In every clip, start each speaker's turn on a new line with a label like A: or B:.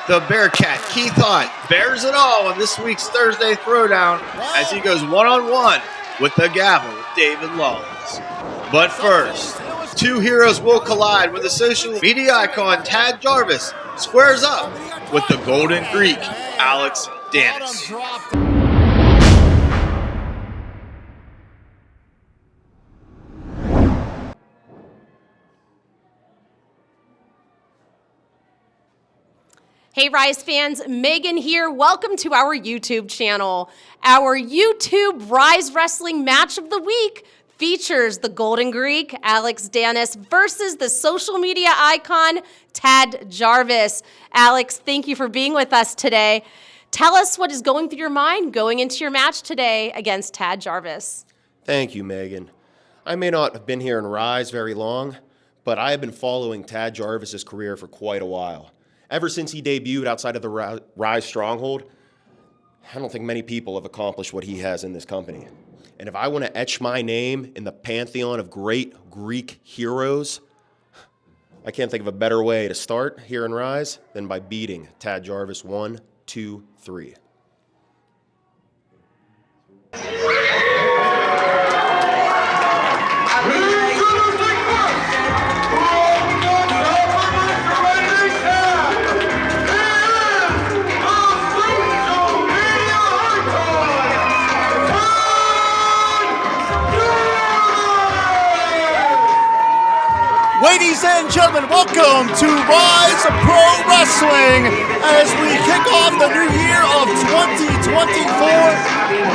A: The Bearcat, Keith Haught, bears it all in this week's Thursday Throwdown as he goes one-on-one with the Gavel with David Lawless. But first, two heroes will collide when the social media icon Tad Jarvis squares up with the Golden Greek, Danis.
B: Hey Ryse fans, Megan here. Welcome to our YouTube channel. Our YouTube Ryse Wrestling Match of the Week features the Golden Greek, Danis, versus the social media icon, Tad Jarvis. Alex, thank you for being with us today. Tell us what is going through your mind going into your match today against Tad Jarvis.
C: Thank you, Megan. I may not have been here in Ryse very long, but I have been following Tad Jarvis's career for quite a while. Ever since he debuted outside of the Ryse stronghold, I don't think many people have accomplished what he has in this company. And if I want to etch my name in the pantheon of great Greek heroes, I can't think of a better way to start here in Ryse than by beating Tad Jarvis 1, 2, 3.
D: Ladies and gentlemen, welcome to Ryse Pro Wrestling as we kick off the new year of 2024.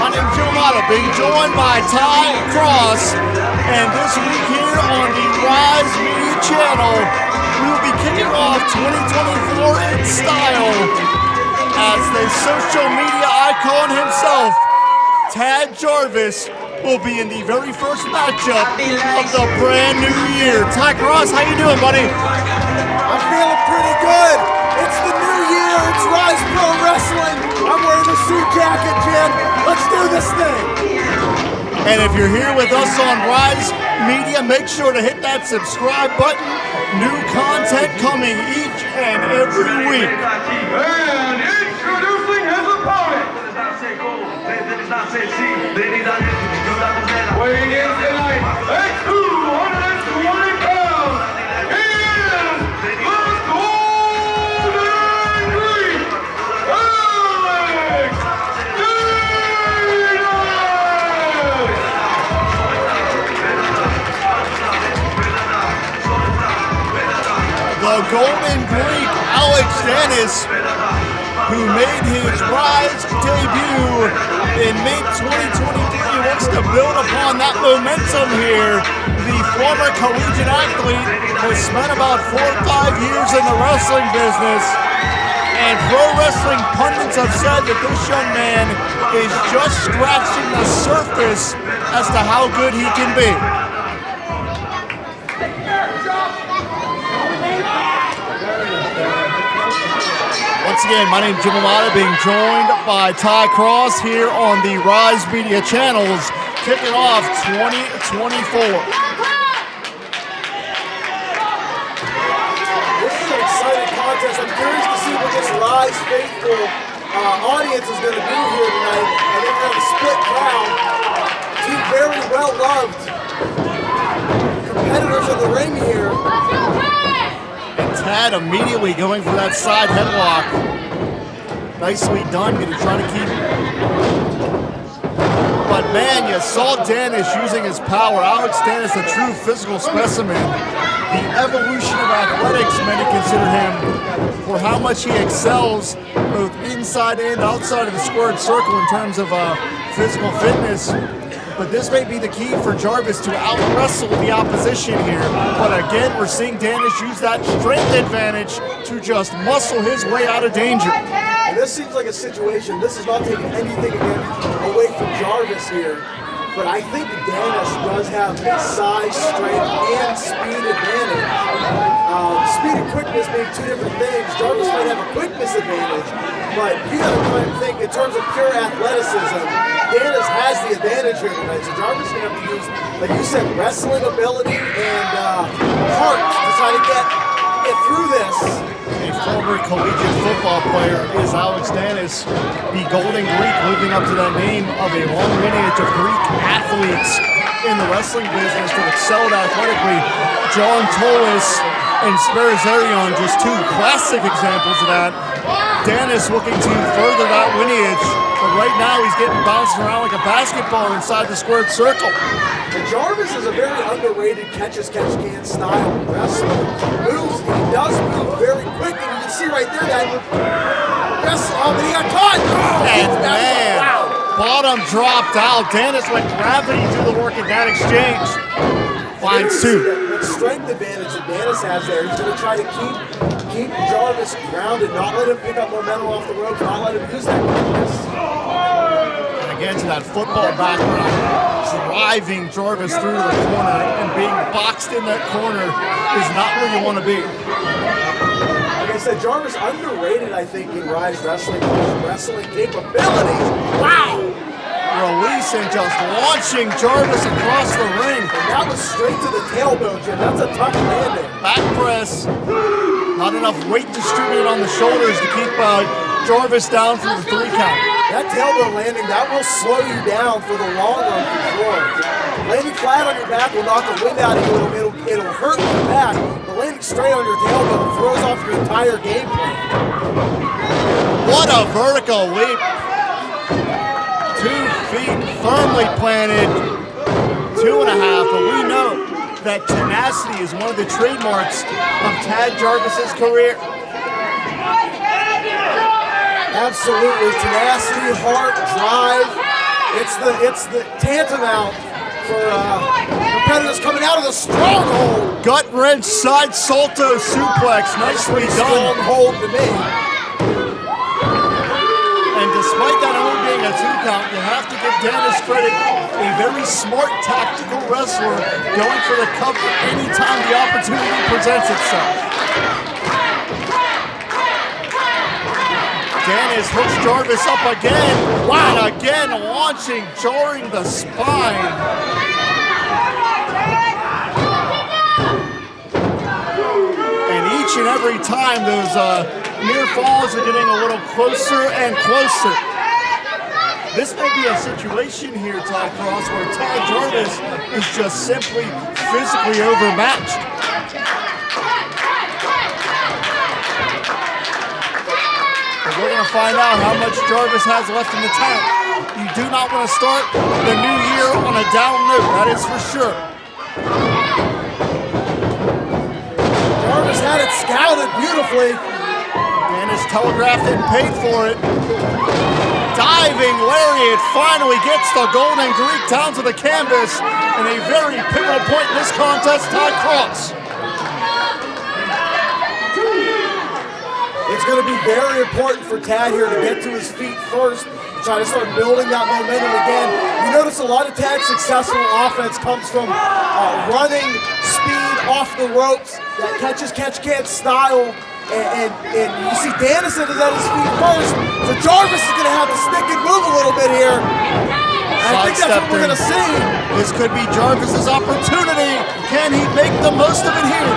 D: My name is Joe Mata, being joined by Ty Cross, and this week here on the Ryse Media Channel, we will be kicking off 2024 in style as the social media icon himself, Tad Jarvis, will be in the very first matchup of the brand new year. Ty Cross, how you doing, buddy?
E: I'm feeling pretty good. It's the new year. It's Ryse Pro Wrestling. I'm wearing a suit jacket, Jim. Let's do this thing.
D: And if you're here with us on Ryse Media, make sure to hit that subscribe button. New content coming each and every week.
F: And introducing his opponent. Weighing in tonight at 220 pounds, he is the Golden Greek, Danis!
D: The Golden Greek, Danis, who made his Ryse debut in mid-2023, wants to build upon that momentum here. The former collegiate athlete has spent about 4 or 5 years in the wrestling business, and pro wrestling pundits have said that this young man is just scratching the surface as to how good he can be. Once again, my name is Jim Amata, being joined by Ty Cross here on the Ryse Media channels, kicking off 2024.
E: This is an exciting contest. I'm curious to see what this Ryse faithful audience is going to do here tonight. And they're going to split crowd. Two very well-loved competitors in the ring here.
D: Tad immediately going for that side headlock. Nicely done, going to try to keep. But man, you saw Danis using his power. Danis, a true physical specimen. The evolution of athletics, many consider him, for how much he excels both inside and outside of the squared circle in terms of physical fitness. But this may be the key for Jarvis to out-wrestle the opposition here. But again, we're seeing Danis use that strength advantage to just muscle his way out of danger.
E: And this seems like a situation, this is not taking anything away from Jarvis here, but I think Danis does have a size, strength, and speed advantage. Speed and quickness being two different things. Jarvis might have a quickness advantage, but you gotta try and think in terms of pure athleticism. Danis has the advantage here tonight, so Jarvis is gonna have to use, like you said, wrestling ability and heart to try to get it through this.
D: A former collegiate football player is Alex Danis, the Golden Greek, living up to that name of a long lineage of Greek athletes in the wrestling business that excelled athletically. John Tolis and Sperizerion, just two classic examples of that. Danis looking to further that lineage, but right now he's getting bounced around like a basketball inside the squared circle.
E: And Jarvis is a very underrated catch-as-catch-can style wrestler. He does move very quick, and you can see right there that wrestler, but he got caught!
D: And man, bottom dropped out. Danis let gravity do the work in that exchange. Fine suit.
E: That strength advantage that Danis has there, he's going to try to keep Jarvis grounded, not let him pick up momentum off the ropes, not let him use that quickness.
D: And again, to that football background, driving Jarvis through the corner and being boxed in that corner is not where you want to be.
E: Like I said, Jarvis underrated, I think, in Ryse wrestling capabilities. Wow!
D: Release and just launching Jarvis across the ring.
E: And that was straight to the tailbone, Jim. That's a tough landing.
D: Back press. Not enough weight distributed on the shoulders to keep Jarvis down for the 3 count.
E: That tailbone landing, that will slow you down for the long run for sure. Landing flat on your back will knock the wind out of you. It'll hurt your back, but landing straight on your tailbone throws off your entire game plan.
D: What a vertical leap. 2 feet firmly planted, 2.5, but we know that tenacity is one of the trademarks of Tad Jarvis's career.
E: Absolutely, tenacity, heart, drive. It's the tantamount for competitors coming out of the stronghold.
D: Gut wrench side salto suplex, nicely done.
E: Stronghold to me.
D: And despite that only being a 2 count, you have to give Danis credit, a very smart tactical wrestler going for the cover anytime the opportunity presents itself. Danis hooks Jarvis up again. Wow, and again launching, jarring the spine. And each and every time those near falls are getting a little closer and closer. This may be a situation here, Ty Cross, where Tad Jarvis is just simply physically overmatched. And we're going to find out how much Jarvis has left in the tank. You do not want to start the new year on a down note, that is for sure.
E: Jarvis had it scouted beautifully.
D: Danis telegraphed it and paid for it. Diving lariat finally gets the Golden Greek down to the canvas in a very pivotal point in this contest, Ty Cross.
E: It's going to be very important for Tad here to get to his feet first, try to start building that momentum again. You notice a lot of Tad's successful offense comes from running, speed, off the ropes, that catch-as-catch-can style. And you see Danis is at his feet first, so Jarvis is going to have to stick and move a little bit here. And I think that's what we're going to see.
D: This could be Jarvis's opportunity. Can he make the most of it here?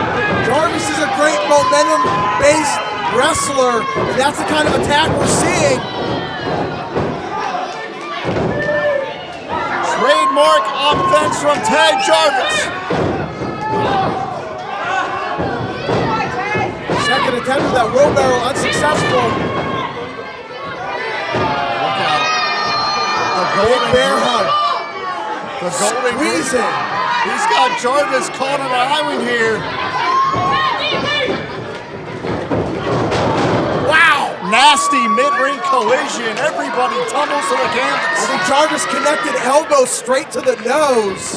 E: Jarvis is a great momentum-based wrestler, and that's the kind of attack we're seeing.
D: Trademark offense from Tad Jarvis.
E: Second attempt with that wheelbarrow unsuccessful.
D: Look out. The golden
E: bear hug.
D: The golden
E: Squeezing.
D: He's got Jarvis caught on an island here. Wow! Nasty mid-ring collision. Everybody tumbles to the canvas.
E: I think Jarvis connected elbow straight to the nose.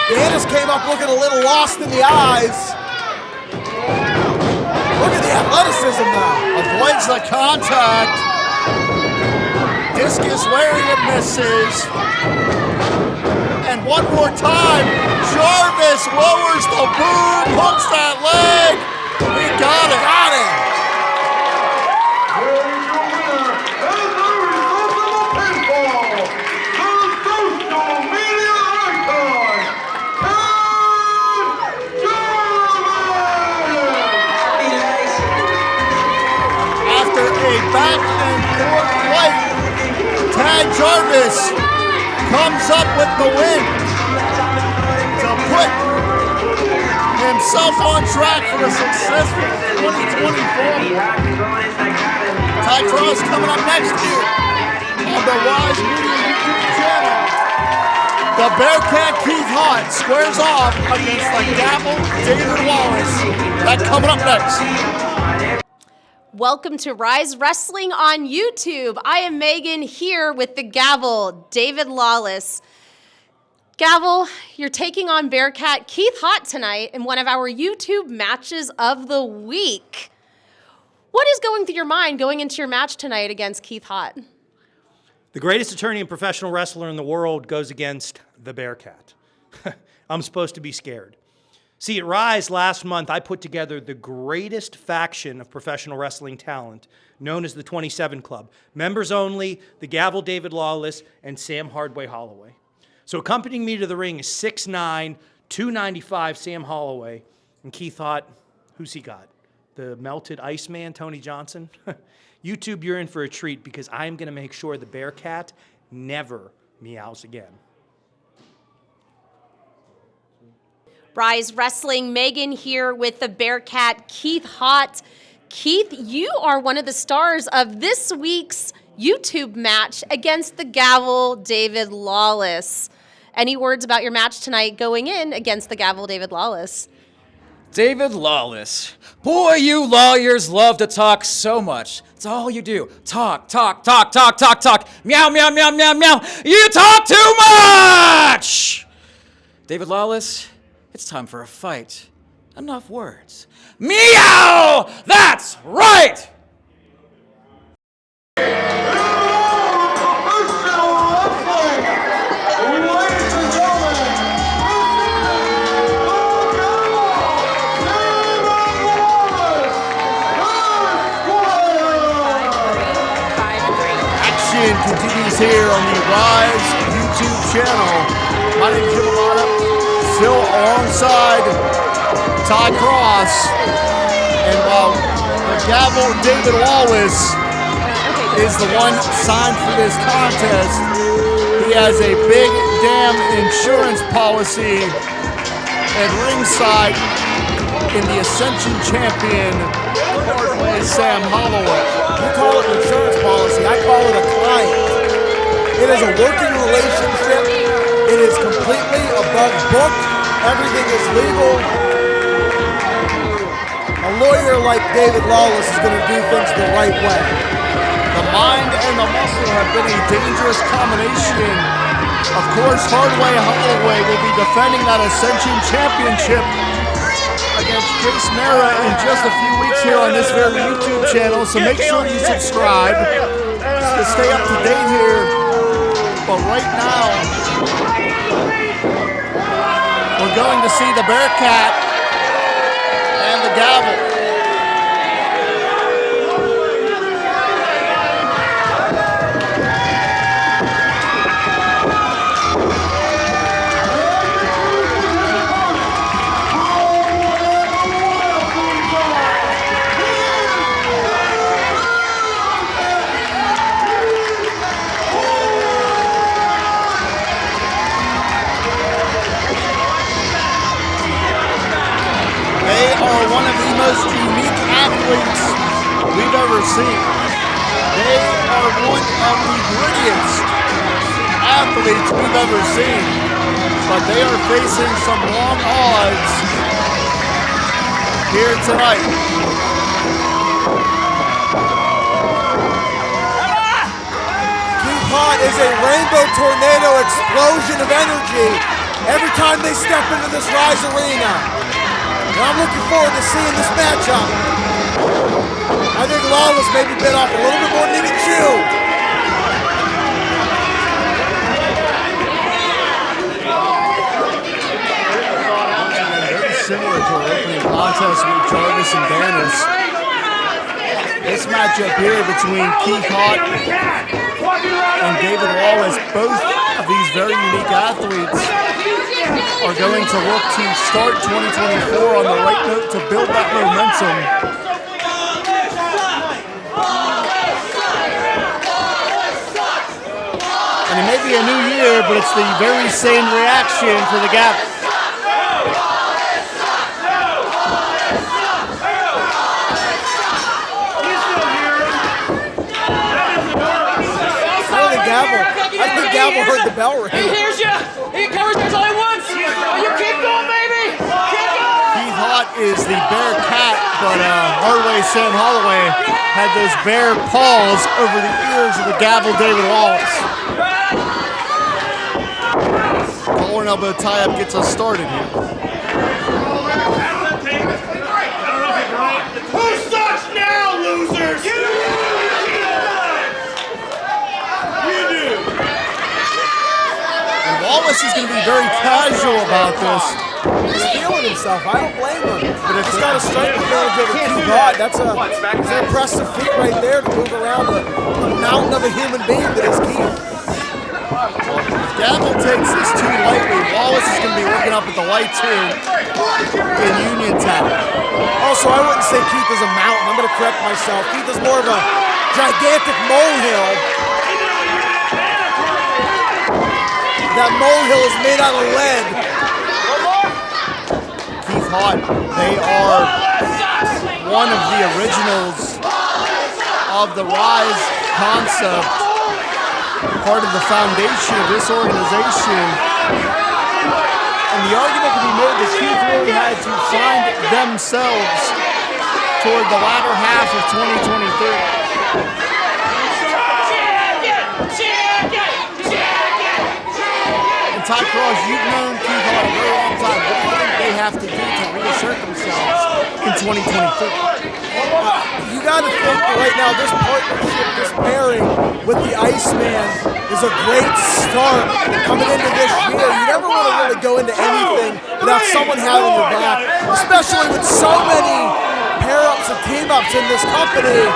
E: Danis came up looking a little lost in the eyes. Look at the athleticism now.
D: Avoids the contact. Discus lariat misses. And one more time, Jarvis lowers the boom, hooks that leg. He got it.
E: Got it.
D: a back and forth fight. Tad Jarvis comes up with the win to put himself on track for a successful 2024. Ty Cross coming up next here on the Ryse Media YouTube channel. The Bearcat Keith Haught squares off against the Gavel David Lawless. That coming up next.
B: Welcome to Ryse Wrestling on YouTube. I am Megan here with the Gavel, David Lawless. Gavel, you're taking on Bearcat Keith Haught tonight in one of our YouTube matches of the week. What is going through your mind going into your match tonight against Keith Haught?
G: The greatest attorney and professional wrestler in the world goes against the Bearcat. I'm supposed to be scared. See, at Ryse last month, I put together the greatest faction of professional wrestling talent, known as the 27 Club. Members only, the Gavel David Lawless, and Sam Hardway Holloway. So accompanying me to the ring is 6'9", 295 Sam Holloway. And Keith Haught, who's he got? The melted Iceman, Tony Johnson? YouTube, you're in for a treat because I'm going to make sure the Bearcat never meows again.
B: Ryse Wrestling, Megan here with the Bearcat Keith Haught. Keith, you are one of the stars of this week's YouTube match against the Gavel David Lawless. Any words about your match tonight going in against the Gavel David Lawless?
H: David Lawless. Boy, you lawyers love to talk so much. It's all you do. Talk, talk, talk, talk, talk, talk. Meow, meow, meow, meow, meow. You talk too much! David Lawless, it's time for a fight. Enough words. Meow! That's right!
D: Continues here on the Ryse YouTube channel. My name is Jim, still alongside Ty Cross, and while the Gavel David Lawless is the one signed for this contest, he has a big damn insurance policy at ringside in the Ascension champion, Hardway Sam Holloway.
E: You call it an insurance policy, I call it a client. It is a working relationship. It is completely above book. Everything is legal. A lawyer like David Lawless is going to do things the right way.
D: The mind and the muscle have been a dangerous combination. Of course, Hardway Holloway will be defending that Ascension Championship against Jace Mara in just a few weeks here on this very YouTube channel, so make sure you subscribe to stay up to date here. But right now, we're going to see the Bearcat and the Gavel. One of the most unique athletes we've ever seen. They are one of the grittiest athletes we've ever seen, but they are facing some long odds here tonight.
E: Keith Haught is a rainbow tornado explosion of energy every time they step into this Ryse arena. And I'm looking forward to seeing this matchup. I think Lawless maybe bit off a little bit more than he can chew.
D: Very similar to our opening contest with Jarvis and Danis. This matchup here between Keith Haught and David Lawless, both of these very unique athletes, are going to look to start 2024 on the right note to build that momentum. be a new year, but it's the very same reaction for the Gavel.
E: I think Gavel heard the bell ring.
H: He hears you. He covers you all he wants. You keep going, baby. Keep going.
D: Haught is the Bearcat, but Hardway Sam Holloway had those bear paws over the ears of the Gavel David Lawless. Collar and elbow tie-up gets us started here.
F: Who sucks now, losers? You do.
D: And Lawless is going to be very casual about this.
E: He's feeling himself. I don't blame him. But if he's got a strength advantage over Keith Haught, that's an impressive feat right there to move around the mountain of a human being that is Keith.
D: Gavel takes this too lightly. Lawless is going to be working up at the light too in Uniontown.
E: Also, I wouldn't say Keith is a mountain. I'm going to correct myself. Keith is more of a gigantic molehill. That molehill is made out of lead.
D: Keith Haught, they are one of the originals of the Ryse concept, part of the foundation of this organization. And the argument can be made that Keith really had to find themselves toward the latter half of 2023. Todd Cross, you've known Keith Haught a very long time. What do you think they have to do to reassert themselves in 2023?
E: You got to think that right now this partnership, this pairing with the Iceman is a great start coming into this year. You never want to really go into anything without someone having your back, especially with so many pair-ups and team-ups in this company.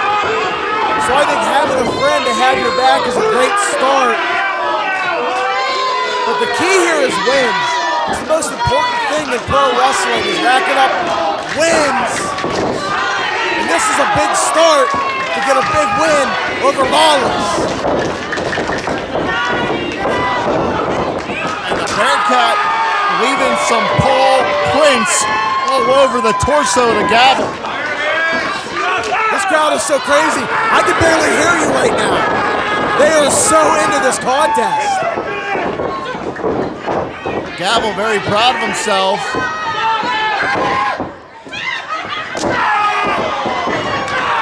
E: So I think having a friend to have your back is a great start. But the key here is wins. It's the most important thing in pro wrestling is racking up wins. And this is a big start to get a big win over Lawless.
D: And the Bearcat leaving some paw prints all over the torso of the Gavel.
E: This crowd is so crazy. I can barely hear you right now. They are so into this contest.
D: Gavel very proud of himself.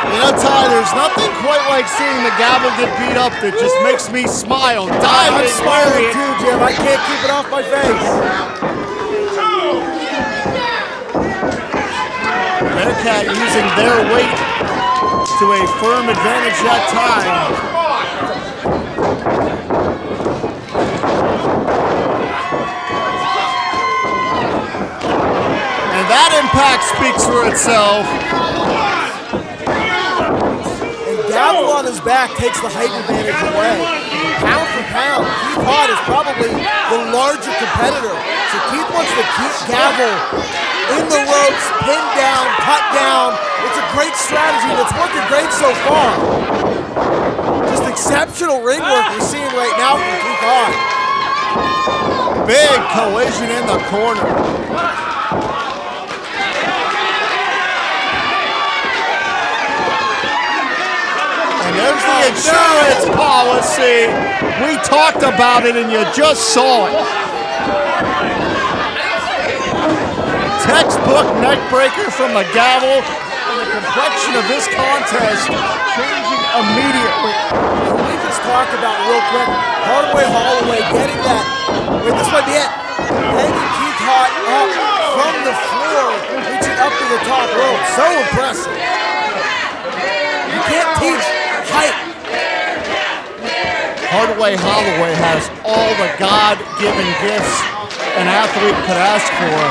D: You know, Ty, there's nothing quite like seeing the Gavel get beat up that just makes me smile.
E: I'm smiling too, Jim. I can't keep it off my face.
D: Bearcat using their weight to a firm advantage that time. That impact speaks for itself.
E: And Gavel on his back takes the height advantage away. Pound for pound, Keith Haught is probably the larger competitor. So Keith wants to keep Gavel in the ropes, pinned down, cut down. It's a great strategy and it's working great so far. Just exceptional ring work we're seeing right now from Keith Haught.
D: Big collision in the corner. There's the insurance policy. We talked about it and you just saw it. Textbook neck breaker from the Gavel, and the complexion of this contest changing immediately.
E: Can we just talk about real quick, Hardway Holloway getting that, wait, this might be it, hanging Keith Haught up from the floor, reaching up to the top rope. So impressive. You can't teach height.
D: Hardway Holloway has all the God-given gifts an athlete could ask for.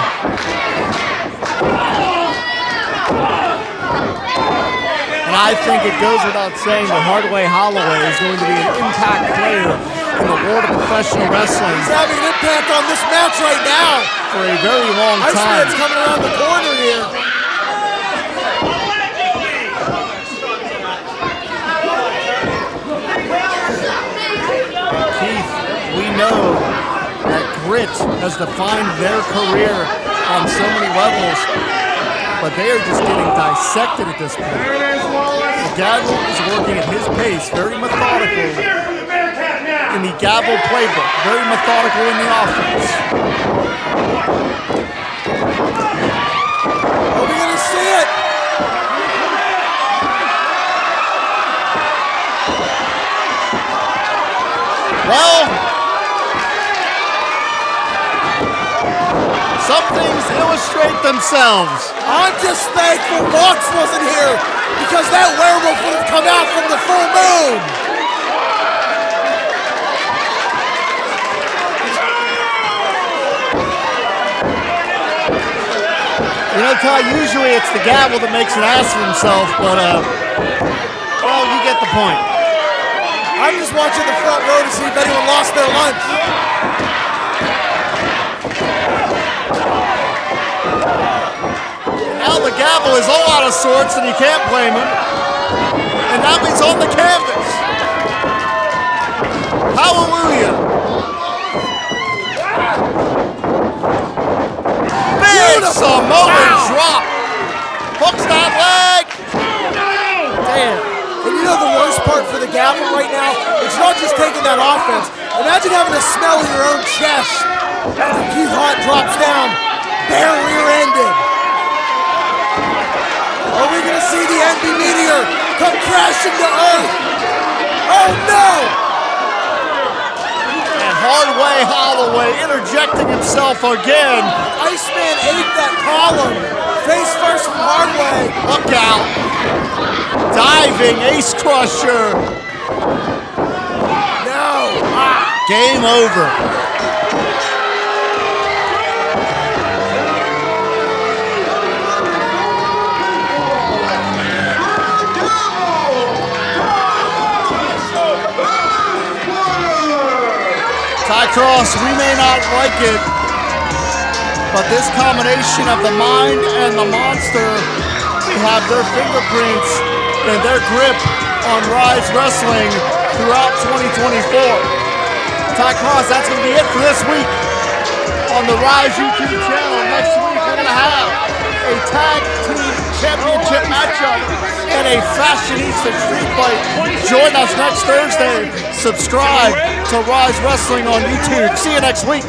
D: And I think it goes without saying that Hardway Holloway is going to be an impact player in the world of professional wrestling.
E: He's having an impact on this match right now.
D: For a very long time.
E: Iceman's coming around the corner here.
D: has defined their career on so many levels, but they are just getting dissected at this point. The Gavel is working at his pace, very methodical in the Gavel playbook, very methodical in the offense.
E: Are we going to see it?
D: Well, some things illustrate themselves.
E: I'm just thankful Mox wasn't here because that werewolf would have come out from the full moon.
D: You know, Ty, usually it's the Gavel that makes an ass of himself, but, well, you get the point.
E: I'm just watching the front row to see if anyone lost their lunch.
D: Now the Gavel is all out of sorts, and you can't blame him. And now he's on the canvas. Hallelujah. Big Samoan drop. Hooks that leg.
E: Damn. And you know the worst part for the Gavel right now? It's not just taking that offense. Imagine having to smell in your own chest after Keith Haught drops down, bare rear-ended. Are we going to see the Envy Meteor come crashing to Earth? Oh no!
D: And Hardway Holloway interjecting himself again.
E: Iceman ate that column. Face first from Hardway.
D: Look out. Diving Ace Crusher.
E: No.
D: Game over. Ty Cross, we may not like it, but this combination of the mind and the monster have their fingerprints and their grip on Ryse Wrestling throughout 2024. Ty Cross, that's going to be it for this week on the Ryse YouTube channel. Next week, we're going to have a tag team championship matchup and a fashionista street fight. Join us next Thursday. Subscribe to Ryse Wrestling on YouTube. See you next week.